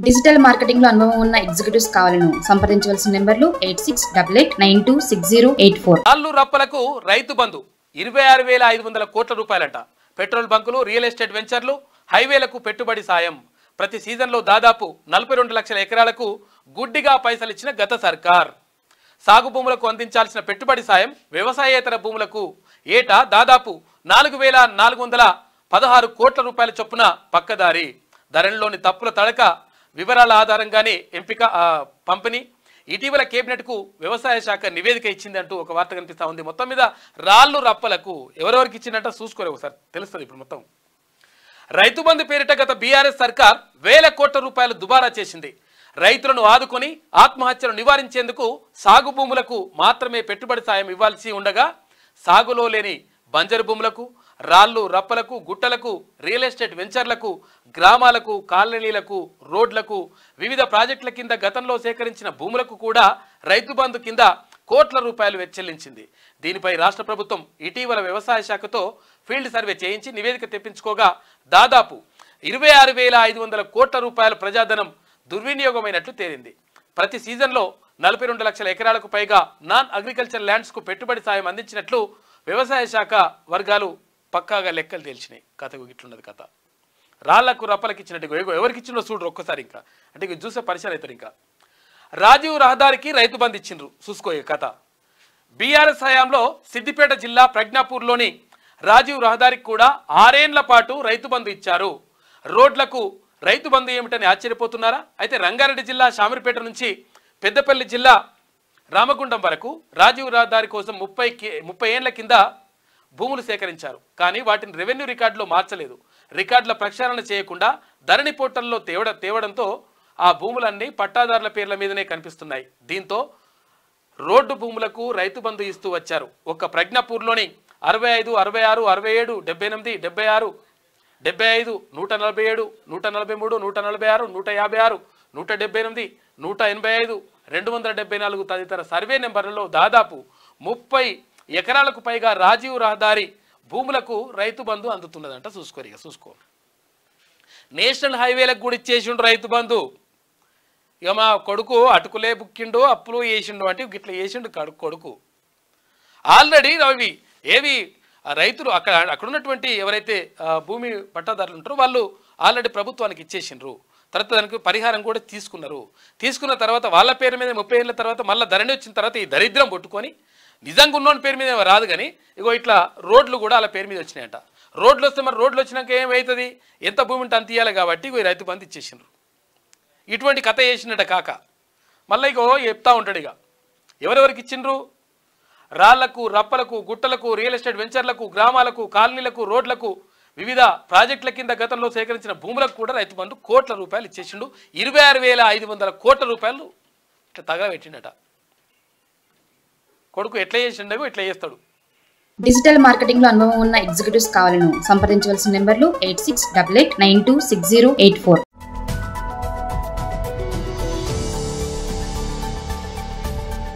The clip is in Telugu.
డిజిటల్ మార్కెటింగ్ లో అనుభవం ఉన్న ఎగ్జిక్యూటివ్స్ కావాలను సంప్రదించవలసిన నెంబర్లు 8688906084. రాళ్ళు రప్పలకు రైతు బంధు 26,500 కోట్ల రూపాయలంట. పెట్రోల్ బంకులు, రియల్ ఎస్టేట్ వెంచర్లు, హైవేలకు పెట్టుబడి సాయం. ప్రతి సీజన్లో దాదాపు 42 లక్షల ఎకరాలకు గుడ్డిగా పైసలు ఇచ్చిన గత సర్కార్. సాగు భూములకు అందించాల్సిన పెట్టుబడి సాయం వ్యవసాయేతర భూములకు ఏటా దాదాపు 4,416 కోట్ల రూపాయల చొప్పున పక్కదారి. ధరలోని తప్పుల తడక వివరాల ఆధారంగానే ఎంపిక పంపిణీ. ఇటీవల కేబినెట్కు వ్యవసాయ శాఖ నివేదిక ఇచ్చింది అంటూ ఒక వార్త కనిపిస్తూ ఉంది. మొత్తం మీద రాళ్ళు రప్పలకు ఎవరెవరికి ఇచ్చిందంట చూసుకోలేదు, ఒకసారి తెలుస్తుంది ఇప్పుడు మొత్తం. రైతు బంధు పేరిట గత బీఆర్ఎస్ సర్కార్ వేల కోట్ల రూపాయలు దుబారా చేసింది. రైతులను ఆదుకొని ఆత్మహత్యలు నివారించేందుకు సాగు భూములకు మాత్రమే పెట్టుబడి సాయం ఇవ్వాల్సి ఉండగా సాగులో లేని బంజరు భూములకు, రాళ్ళు రప్పలకు, గుట్టలకు, రియల్ ఎస్టేట్ వెంచర్లకు, గ్రామాలకు, కాలనీలకు, రోడ్లకు, వివిధ ప్రాజెక్టుల కింద గతంలో సేకరించిన భూములకు కూడా రైతు బంధు కింద కోట్ల రూపాయలు వెచ్చించింది. దీనిపై రాష్ట్ర ప్రభుత్వం ఇటీవల వ్యవసాయ శాఖతో ఫీల్డ్ సర్వే చేయించి నివేదిక తెప్పించుకోగా దాదాపు 26,500 కోట్ల రూపాయల ప్రజాధనం దుర్వినియోగమైనట్లు తేలింది. ప్రతి సీజన్లో 42 లక్షల ఎకరాలకు పైగా నాన్ అగ్రికల్చర్ ల్యాండ్స్కు పెట్టుబడి సాయం అందించినట్లు వ్యవసాయ శాఖ వర్గాలు పక్కాగా లెక్కలు తేల్చినాయి. కథ ఇట్లున్నది కథ. రాళ్లకు రప్పలకు ఇచ్చినట్టు ఎవరికి ఇచ్చిండో చూడరు ఒక్కసారి. ఇంకా అంటే ఇక చూసే పరిచయం అవుతారు. ఇంకా రాజీవ్ రహదారికి రైతు బంధు ఇచ్చిండ్రు చూసుకో కథ. బీఆర్ఎస్ హయాంలో సిద్దిపేట జిల్లా ప్రజ్ఞాపూర్లోని రాజీవ్ రహదారికి కూడా 6 ఏళ్ల పాటు రైతు బంధు ఇచ్చారు. రోడ్లకు రైతు బంధు ఏమిటని ఆశ్చర్యపోతున్నారా? అయితే రంగారెడ్డి జిల్లా షామీర్పేట నుంచి పెద్దపల్లి జిల్లా రామగుండం వరకు రాజీవ్ రహదారి కోసం 30 ఏళ్ల కింద భూములు సేకరించారు. కానీ వాటిని రెవెన్యూ రికార్డులో మార్చలేదు. రికార్డుల ప్రక్షాళన చేయకుండా ధరణి పోర్టల్లో తేవడంతో ఆ భూములన్నీ పట్టాదారుల పేర్ల మీదనే కనిపిస్తున్నాయి. దీంతో రోడ్డు భూములకు రైతు బంధు ఇస్తూ వచ్చారు. ఒక్క ప్రజ్ఞాపూర్లోని 65, 66, 67, 78, 76, 75, 147, 143, 146, 156, 178, 185, 274 తదితర సర్వే నెంబర్లలో దాదాపు 30 ఎకరాలకు పైగా రాజీవ్ రహదారి భూములకు రైతు బంధు అందుతున్నదంట. చూసుకో. నేషనల్ హైవేలకు కూడా ఇచ్చేసిండు రైతు బంధు. ఇక మా కొడుకు అటుకులే బుక్కిండు, అప్పులు వేసిండు అంటే ఇట్లా వేసిండు కొడుకు. ఆల్రెడీ అవి ఏవి రైతులు అక్కడ ఉన్నటువంటి ఎవరైతే భూమి పట్టాదారులు ఉంటారో వాళ్ళు ఆల్రెడీ ప్రభుత్వానికి ఇచ్చేసిండ్రు. తర్వాత దానికి పరిహారం కూడా తీసుకున్నారు. తీసుకున్న తర్వాత వాళ్ళ పేరు మీద 30 ఏళ్ళ తర్వాత మళ్ళీ ధరణి వచ్చిన తర్వాత ఈ దరిద్రం పట్టుకొని నిజంగా ఉన్నోని పేరు మీద రాదు. కానీ ఇగో ఇట్లా రోడ్లు కూడా వాళ్ళ పేరు మీద వచ్చినాయంట. రోడ్లు వస్తే మరి రోడ్లు వచ్చినాక ఏమవుతుంది? ఎంత భూమి ఉంటే అంత ఇవ్వాలి కాబట్టి ఇగో రైతు బంధు ఇచ్చేసిండ్రు. ఇటువంటి కథ చేసినట్ట కాక మళ్ళీ ఇగో చెప్తా ఉంటాడు. ఇక ఎవరెవరికి ఇచ్చిండ్రు? రాళ్లకు, రప్పలకు, గుట్టలకు, రియల్ ఎస్టేట్ వెంచర్లకు, గ్రామాలకు, కాలనీలకు, రోడ్లకు, వివిధ ప్రాజెక్టుల కింద గతంలో సేకరించిన భూములకు కూడా రైతు బంధు కోట్ల రూపాయలు ఇచ్చేసిండు. 26,500 కోట్ల రూపాయలు ఇట్లా తగలబెట్టిండట. కొడుకు ఎట్లా చేసిండో ఇట్లా చేస్తాడు. డిజిటల్ మార్కెటింగ్ లో అనుభవం ఉన్న ఎగ్జిక్యూటివ్స్ కావాలను సంప్రదించవలసిన నెంబర్లు 8688926084.